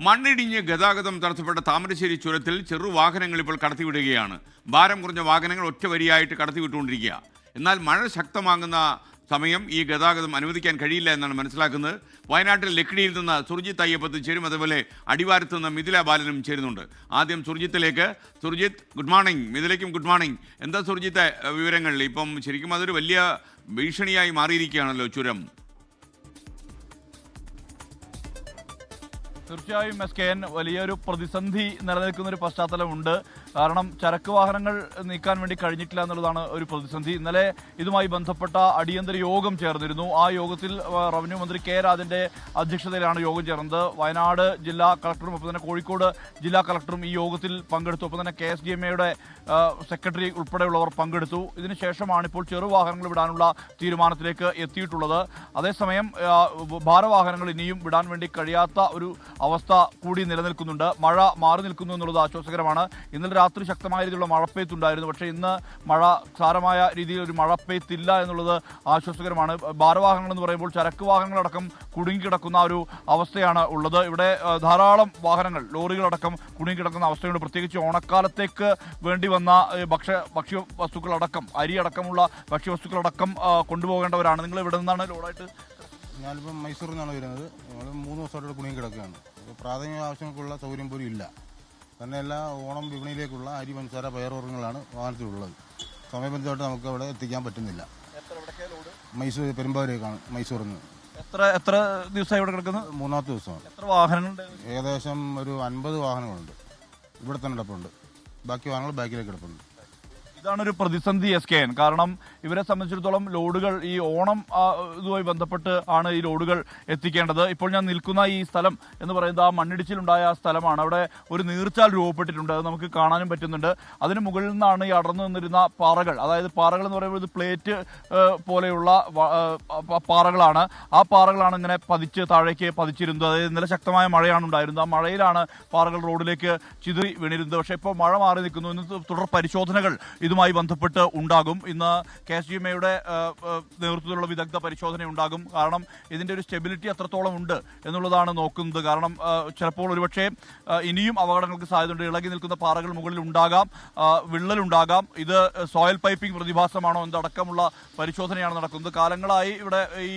മണ്ണിടിഞ്ഞ് ഗതാഗതം തടസ്സപ്പെട്ട താമരശ്ശേരി ചുരത്തിൽ ചെറുവാഹനങ്ങൾ ഇപ്പോൾ കടത്തിവിടുകയാണ്. ഭാരം കുറഞ്ഞ വാഹനങ്ങൾ ഒറ്റ വരിയായിട്ട് കടത്തിവിട്ടുകൊണ്ടിരിക്കുക. എന്നാൽ മഴ ശക്തമാകുന്ന സമയം ഈ ഗതാഗതം അനുവദിക്കാൻ കഴിയില്ല എന്നാണ് മനസ്സിലാക്കുന്നത്. വയനാട്ടിൽ ലക്കിടിയിൽ നിന്ന് സുർജിത്ത് അയ്യപ്പത്ത് ചേരും, അതുപോലെ അടിവാരത്ത് നിന്ന് മിഥില ബാലനും ചേരുന്നുണ്ട്. ആദ്യം സുർജിത്തിലേക്ക്. Surjith, good morning. മിഥിലയ്ക്കും ഗുഡ് മോർണിംഗ്. എന്താ സുർജിത്തെ വിവരങ്ങൾ? ഇപ്പം ശരിക്കും അതൊരു വലിയ ഭീഷണിയായി മാറിയിരിക്കുകയാണല്ലോ ചുരം. തീർച്ചയായും SKN വലിയൊരു പ്രതിസന്ധി നിലനിൽക്കുന്ന ഒരു പശ്ചാത്തലമുണ്ട്. കാരണം ചരക്ക് വാഹനങ്ങൾ നീക്കാൻ വേണ്ടി കഴിഞ്ഞിട്ടില്ല എന്നുള്ളതാണ് ഒരു പ്രതിസന്ധി. ഇന്നലെ ഇതുമായി ബന്ധപ്പെട്ട അടിയന്തര യോഗം ചേർന്നിരുന്നു. ആ യോഗത്തിൽ റവന്യൂ മന്ത്രി കെ രാജന്റെ അധ്യക്ഷതയിലാണ് യോഗം ചേർന്നത്. വയനാട് ജില്ലാ കളക്ടറും ഒപ്പം തന്നെ കോഴിക്കോട് ജില്ലാ കളക്ടറും ഈ യോഗത്തിൽ പങ്കെടുത്തു. ഒപ്പം തന്നെ KSDMA സെക്രട്ടറി ഉൾപ്പെടെയുള്ളവർ പങ്കെടുത്തു. ഇതിനുശേഷമാണ് ഇപ്പോൾ ചെറുവാഹനങ്ങൾ വിടാനുള്ള തീരുമാനത്തിലേക്ക് എത്തിയിട്ടുള്ളത്. അതേസമയം ഭാരവാഹനങ്ങൾ ഇനിയും വിടാൻ വേണ്ടി കഴിയാത്ത ഒരു അവസ്ഥ കൂടി നിലനിൽക്കുന്നുണ്ട്. മഴ മാറി നിൽക്കുന്നു എന്നുള്ളത് ആശ്വാസകരമാണ്. ഇന്നലെ രാത്രി ശക്തമായ രീതിയിലുള്ള മഴപ്പെയ്ത്തുണ്ടായിരുന്നു. പക്ഷേ ഇന്ന് മഴ സാരമായ രീതിയിൽ ഒരു മഴപ്പെയ്ത്തില്ല എന്നുള്ളത് ആശ്വാസകരമാണ്. ഭാരവാഹനങ്ങൾ എന്ന് പറയുമ്പോൾ ചരക്ക് വാഹനങ്ങളടക്കം കുടുങ്ങിക്കിടക്കുന്ന ഒരു അവസ്ഥയാണ് ഉള്ളത്. ഇവിടെ ധാരാളം വാഹനങ്ങൾ, ലോറികളടക്കം കുടുങ്ങിക്കിടക്കുന്ന അവസ്ഥയുണ്ട്. പ്രത്യേകിച്ച് ഓണക്കാലത്തേക്ക് വേണ്ടി വന്ന ഭക്ഷ്യവസ്തുക്കളടക്കം, അരിയടക്കമുള്ള ഭക്ഷ്യവസ്തുക്കളടക്കം കൊണ്ടുപോകേണ്ടവരാണ്. നിങ്ങൾ ഇവിടെ നിന്നാണ് ലോഡായിട്ട്? ഞാനിപ്പം മൈസൂരിൽ നിന്നാണ് വരുന്നത്. ഞങ്ങൾ 3 ദിവസമായിട്ട് കുടുങ്ങി കിടക്കുകയാണ്. പ്രാഥമിക ആവശ്യങ്ങൾക്കുള്ള സൗകര്യം പോലും ഇല്ല. തന്നെയല്ല, ഓണം വിപണിയിലേക്കുള്ള അരി, പഞ്ചസാര, പയറുവർഗ്ഗങ്ങളാണ് വാഹനത്തിലുള്ളത്. സമയബന്ധിതമായിട്ട് നമുക്ക് അവിടെ എത്തിക്കാൻ പറ്റുന്നില്ല. മൈസൂർ പെരുമ്പാവൂരേക്കാണ് മൈസൂരിൽ നിന്ന്. എത്ര ദിവസമായി ഇവിടെ കിടക്കുന്നത്? 3ാമത്തെ ദിവസമാണ്. എത്ര വാഹനങ്ങളുണ്ട്? ഏകദേശം ഒരു 50 വാഹനങ്ങളുണ്ട് ഇവിടെ തന്നെ കിടപ്പുണ്ട്. ബാക്കി വാഹനങ്ങൾ ബാക്കിലേക്ക് കിടപ്പുണ്ട്. ഇതാണൊരു പ്രതിസന്ധി SKN. കാരണം ഇവരെ സംബന്ധിച്ചിടത്തോളം ലോഡുകൾ ഈ ഓണം ഇതുമായി ബന്ധപ്പെട്ട് ആണ് ഈ ലോഡുകൾ എത്തിക്കേണ്ടത്. ഇപ്പോൾ ഞാൻ നിൽക്കുന്ന ഈ സ്ഥലം എന്ന് പറയുന്നത് ആ മണ്ണിടിച്ചിലുണ്ടായ സ്ഥലമാണ്. അവിടെ ഒരു നീർച്ചാൽ രൂപപ്പെട്ടിട്ടുണ്ട്. അത് നമുക്ക് കാണാനും പറ്റുന്നുണ്ട്. അതിന് മുകളിൽ നിന്നാണ് ഈ അടർന്നു നിന്നിരുന്ന പാറകൾ, അതായത് പാറകൾ എന്ന് പറയുമ്പോൾ ഇത് പ്ലേറ്റ് പോലെയുള്ള പാറകളാണ്. ആ പാറകളാണ് ഇങ്ങനെ താഴേക്ക് പതിച്ചിരുന്നത്. അതായത് ഇന്നലെ ശക്തമായ മഴയാണ് ഉണ്ടായിരുന്നത്. ആ മഴയിലാണ് പാറകൾ റോഡിലേക്ക് ചിതറി വീണിരുന്നത്. പക്ഷേ ഇപ്പോൾ മഴ മാറി നിൽക്കുന്നു. ഇന്ന് തുടർ പരിശോധനകൾ ഇതുമായി ബന്ധപ്പെട്ട് ഉണ്ടാകും. ഇന്ന് KSDMA നേതൃത്വത്തിലുള്ള വിദഗ്ധ പരിശോധന ഉണ്ടാകും. കാരണം ഇതിൻ്റെ ഒരു സ്റ്റെബിലിറ്റി അത്രത്തോളം ഉണ്ട് എന്നുള്ളതാണ് നോക്കുന്നത്. കാരണം ചിലപ്പോൾ ഒരുപക്ഷെ ഇനിയും അപകടങ്ങൾക്ക് സാധ്യതയുണ്ട്. ഇളകി നിൽക്കുന്ന പാറകൾ മുകളിൽ ഉണ്ടാകാം, വിള്ളലുണ്ടാകാം. ഇത് സോയിൽ പൈപ്പിംഗ് പ്രതിഭാസമാണോ എന്നതടക്കമുള്ള പരിശോധനയാണ് നടക്കുന്നത്. കാലങ്ങളായി ഇവിടെ ഈ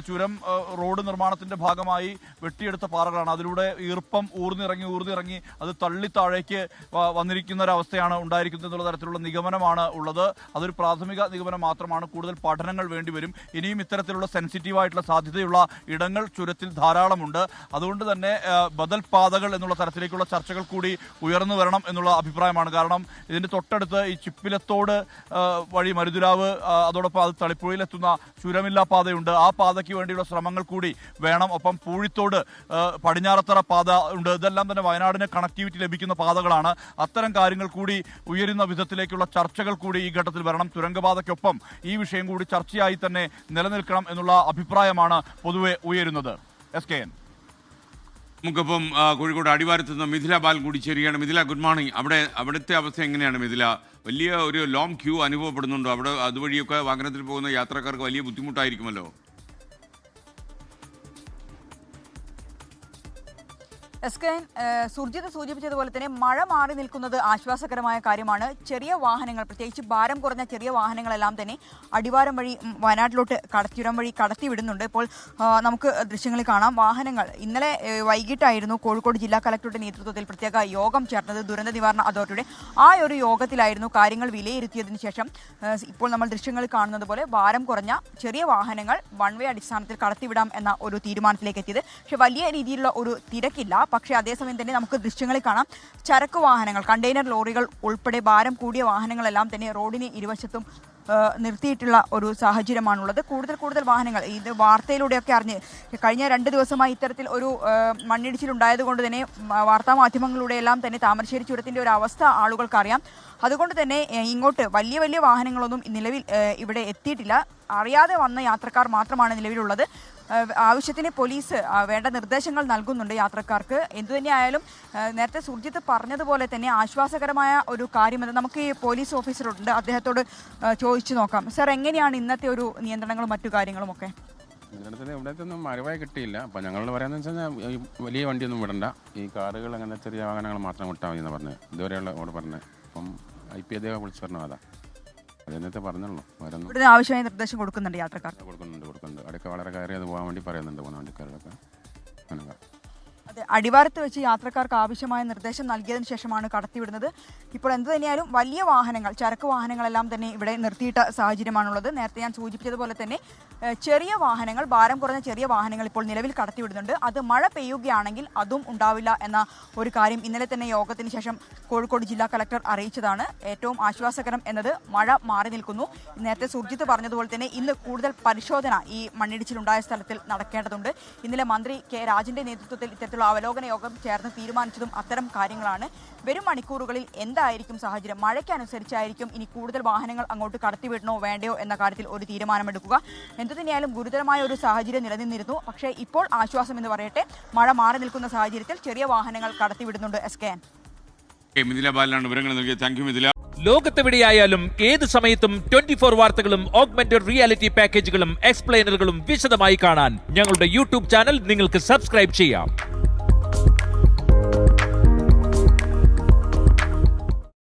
ചുരം റോഡ് നിർമ്മാണത്തിന്റെ ഭാഗമായി വെട്ടിയെടുത്ത പാറകളാണ്. അതിലൂടെ ഈർപ്പം ഊർന്നിറങ്ങി അത് തള്ളി താഴേക്ക് വന്നിരിക്കുന്ന ഒരവസ്ഥയാണ് ഉണ്ടായിരിക്കുന്നത് എന്നുള്ള തരത്തിലുള്ള നിഗമനമാണ് ഉള്ളത്. അതൊരു പ്രാഥമിക നിഗമനം മാത്രമാണ്. കൂടുതൽ പഠനങ്ങൾ വേണ്ടിവരും. ഇനിയും ഇത്തരത്തിലുള്ള സെൻസിറ്റീവായിട്ടുള്ള സാധ്യതയുള്ള ഇടങ്ങൾ ചുരത്തിൽ ധാരാളമുണ്ട്. അതുകൊണ്ട് തന്നെ ബദൽ പാതകൾ എന്നുള്ള തരത്തിലേക്കുള്ള ചർച്ചകൾ കൂടി ഉയർന്നു വരണം എന്നുള്ള അഭിപ്രായമാണ്. കാരണം ഇതിന്റെ തൊട്ടടുത്ത് ഈ ചിപ്പിലത്തോട് വഴി മരുതുരാവ്, അതോടൊപ്പം അത് തളിപ്പുഴയിലെത്തുന്ന ചുരമില്ലാ പാതയുണ്ട്. ആ പാതയ്ക്ക് വേണ്ടിയുള്ള ശ്രമങ്ങൾ കൂടി വേണം. ഒപ്പം പൂഴിത്തോട് പടിഞ്ഞാറത്തറ പാത ഉണ്ട്. ഇതെല്ലാം തന്നെ വയനാടിന് കണക്ടിവിറ്റി ലഭിക്കുന്ന പാതകളാണ്. അത്തരം കാര്യങ്ങൾ കൂടി ഉയരുന്ന വിധത്തിലേക്കുള്ള ചർച്ചകൾ കൂടി ഈ ഘട്ടത്തിൽ വരണം. തുരങ്കപാതയ്ക്കൊപ്പം ഈ വിഷയം കൂടി ചർച്ചയായി തന്നെ നിലനിൽക്കണം എന്നുള്ള അഭിപ്രായമാണ് പൊതുവെ ഉയരുന്നത്. SKN. നമുക്കിപ്പം കോഴിക്കോട് അടിവാരത്ത് നിന്ന് മിഥില ബാലൻ കൂടി ചേരുകയാണ്. Mithila, good morning. അവിടുത്തെ അവസ്ഥ എങ്ങനെയാണ് മിഥില? വലിയ ഒരു ലോങ് ക്യൂ അനുഭവപ്പെടുന്നുണ്ടോ? അവിടെ അതുവഴിയൊക്കെ വാഹനത്തിൽ പോകുന്ന യാത്രക്കാർക്ക് വലിയ ബുദ്ധിമുട്ടായിരിക്കുമല്ലോ. SKN സുർജിത്ത് സൂചിപ്പിച്ചതുപോലെ തന്നെ മഴ മാറി നിൽക്കുന്നത് ആശ്വാസകരമായ കാര്യമാണ്. ചെറിയ വാഹനങ്ങൾ, പ്രത്യേകിച്ച് ഭാരം കുറഞ്ഞ ചെറിയ വാഹനങ്ങളെല്ലാം തന്നെ അടിവാരം വഴി വയനാട്ടിലോട്ട് ചുരം വഴി കടത്തിവിടുന്നുണ്ട്. ഇപ്പോൾ നമുക്ക് ദൃശ്യങ്ങളിൽ കാണാം. വാഹനങ്ങൾ ഇന്നലെ വൈകിട്ടായിരുന്നു കോഴിക്കോട് ജില്ലാ കളക്ടറുടെ നേതൃത്വത്തിൽ പ്രത്യേക യോഗം ചേർന്നത്. ദുരന്ത നിവാരണ അതോറിറ്റിയുടെ ആ ഒരു യോഗത്തിലായിരുന്നു കാര്യങ്ങൾ വിലയിരുത്തിയതിനു ശേഷം ഇപ്പോൾ നമ്മൾ ദൃശ്യങ്ങളിൽ കാണുന്നത് പോലെ ഭാരം കുറഞ്ഞ ചെറിയ വാഹനങ്ങൾ വൺ വേ അടിസ്ഥാനത്തിൽ കടത്തിവിടാം എന്ന ഒരു തീരുമാനത്തിലേക്ക് എത്തിയത്. പക്ഷേ വലിയ രീതിയിലുള്ള ഒരു തിരക്കില്ല. പക്ഷേ അതേസമയം തന്നെ നമുക്ക് ദൃശ്യങ്ങളിൽ കാണാം, ചരക്ക് വാഹനങ്ങൾ, കണ്ടെയ്നർ ലോറികൾ ഉൾപ്പെടെ ഭാരം കൂടിയ വാഹനങ്ങളെല്ലാം തന്നെ റോഡിന് ഇരുവശത്തും നിർത്തിയിട്ടുള്ള ഒരു സാഹചര്യമാണുള്ളത്. കൂടുതൽ വാഹനങ്ങൾ ഇത് വാർത്തയിലൂടെയൊക്കെ അറിഞ്ഞ് കഴിഞ്ഞ 2 ദിവസമായി ഇത്തരത്തിൽ ഒരു മണ്ണിടിച്ചിലുണ്ടായതുകൊണ്ട് തന്നെ വാർത്താമാധ്യമങ്ങളിലൂടെയെല്ലാം തന്നെ താമരശ്ശേരി ചുരത്തിൻ്റെ ഒരു അവസ്ഥ ആളുകൾക്കറിയാം. അതുകൊണ്ട് തന്നെ ഇങ്ങോട്ട് വലിയ വാഹനങ്ങളൊന്നും നിലവിൽ ഇവിടെ എത്തിയിട്ടില്ല. അറിയാതെ വന്ന യാത്രക്കാർ മാത്രമാണ് നിലവിലുള്ളത്. ആവശ്യത്തിന് പോലീസ് വേണ്ട നിർദ്ദേശങ്ങൾ നൽകുന്നുണ്ട് യാത്രക്കാർക്ക്. എന്തുതന്നെയായാലും നേരത്തെ സുർജിത്ത് പറഞ്ഞതുപോലെ തന്നെ ആശ്വാസകരമായ ഒരു കാര്യമെന്ന് നമുക്ക് ഈ പോലീസ് ഓഫീസറുണ്ട്, അദ്ദേഹത്തോട് ചോദിച്ചു നോക്കാം. സർ, എങ്ങനെയാണ് ഇന്നത്തെ ഒരു നിയന്ത്രണങ്ങളും മറ്റു കാര്യങ്ങളുമൊക്കെ? നിങ്ങളുടെ ഇവിടത്തൊന്നും മരവായി കിട്ടിയില്ല. അപ്പോൾ ഞങ്ങൾ പറയുന്നത് വെച്ചാൽ ഈ വലിയ വണ്ടിയൊന്നും വിടണ്ട, ഈ കാറുകൾ അങ്ങനെ ചെറിയ വാഹനങ്ങൾ മാത്രം വിട്ടാൽ മതി എന്ന് പറഞ്ഞത് ഇതുവരെയുള്ള ഓട് പറഞ്ഞത്. അപ്പം IP അദ്ദേഹം വിളിച്ചു പറഞ്ഞു അതാ അതെന്നത്തെ പറഞ്ഞുള്ളൂ. വരുന്നു ഇവിടുന്ന് ആവശ്യമായ നിർദ്ദേശം കൊടുക്കുന്നുണ്ട് യാത്രക്കാർക്ക്. കൊടുക്കുന്നുണ്ട്. അടക്ക വളരെ കയറി അത് പോകാൻ വേണ്ടി പറയുന്നുണ്ട് പോകുന്ന വണ്ടിക്കാരോടൊക്കെ. അങ്ങനെ അതെ, അടിവാരത്ത് വെച്ച് യാത്രക്കാർക്ക് ആവശ്യമായ നിർദ്ദേശം നൽകിയതിനു ശേഷമാണ് കടത്തിവിടുന്നത്. ഇപ്പോൾ എന്ത് തന്നെയാലും വലിയ വാഹനങ്ങൾ, ചരക്ക് വാഹനങ്ങളെല്ലാം തന്നെ ഇവിടെ നിർത്തിയിട്ട സാഹചര്യമാണുള്ളത്. നേരത്തെ ഞാൻ സൂചിപ്പിച്ചതുപോലെ തന്നെ ചെറിയ വാഹനങ്ങൾ, ഭാരം കുറഞ്ഞ ചെറിയ വാഹനങ്ങൾ ഇപ്പോൾ നിലവിൽ കടത്തിവിടുന്നുണ്ട്. അത് മഴ പെയ്യുകയാണെങ്കിൽ അതും ഉണ്ടാവില്ല എന്ന ഒരു കാര്യം ഇന്നലെ തന്നെ യോഗത്തിന് ശേഷം കോഴിക്കോട് ജില്ലാ കളക്ടർ അറിയിച്ചതാണ്. ഏറ്റവും ആശ്വാസകരം എന്നത് മഴ മാറി നിൽക്കുന്നു. നേരത്തെ സുർജിത്ത് പറഞ്ഞതുപോലെ തന്നെ ഇന്ന് കൂടുതൽ പരിശോധന ഈ മണ്ണിടിച്ചിലുണ്ടായ സ്ഥലത്തിൽ നടക്കേണ്ടതുണ്ട്. ഇന്നലെ മന്ത്രി കെ രാജന്റെ നേതൃത്വത്തിൽ ഇത്തരത്തിലുള്ള അവലോകന യോഗം ചേർന്ന് തീരുമാനിച്ചതും അത്തരം കാര്യങ്ങളാണ്. വരും മണിക്കൂറുകളിൽ എന്തായിരിക്കും സാഹചര്യം, മഴയ്ക്കനുസരിച്ചായിരിക്കും ഇനി കൂടുതൽ വാഹനങ്ങൾ അങ്ങോട്ട് കടത്തിവിടണോ വേണ്ടയോ എന്ന കാര്യത്തിൽ ഒരു തീരുമാനമെടുക്കുക. എന്തുതന്നെയായാലും ഗുരുതരമായ ഒരു സാഹചര്യം നിലനിന്നിരുന്നു. പക്ഷേ ഇപ്പോൾ ആശ്വാസം എന്ന് പറയട്ടെ, മഴ മാറി നിൽക്കുന്ന സാഹചര്യത്തിൽ ചെറിയ വാഹനങ്ങൾ കടത്തിവിടുന്നുണ്ട്. SKN മിഥില ബാലനാണ് വിവരങ്ങൾ നൽകിയത്. Thank you Mithila. ലോകത്തെവിടെയായാലും ഏത് സമയത്തും 24 വാർത്തകളും ഓഗ്മെന്റഡ് റിയാലിറ്റി പാക്കേജുകളും എക്സ്പ്ലെയിനറുകളും വിശദമായി കാണാൻ ഞങ്ങളുടെ YouTube ചാനൽ നിങ്ങൾക്ക് സബ്സ്ക്രൈബ് ചെയ്യാം.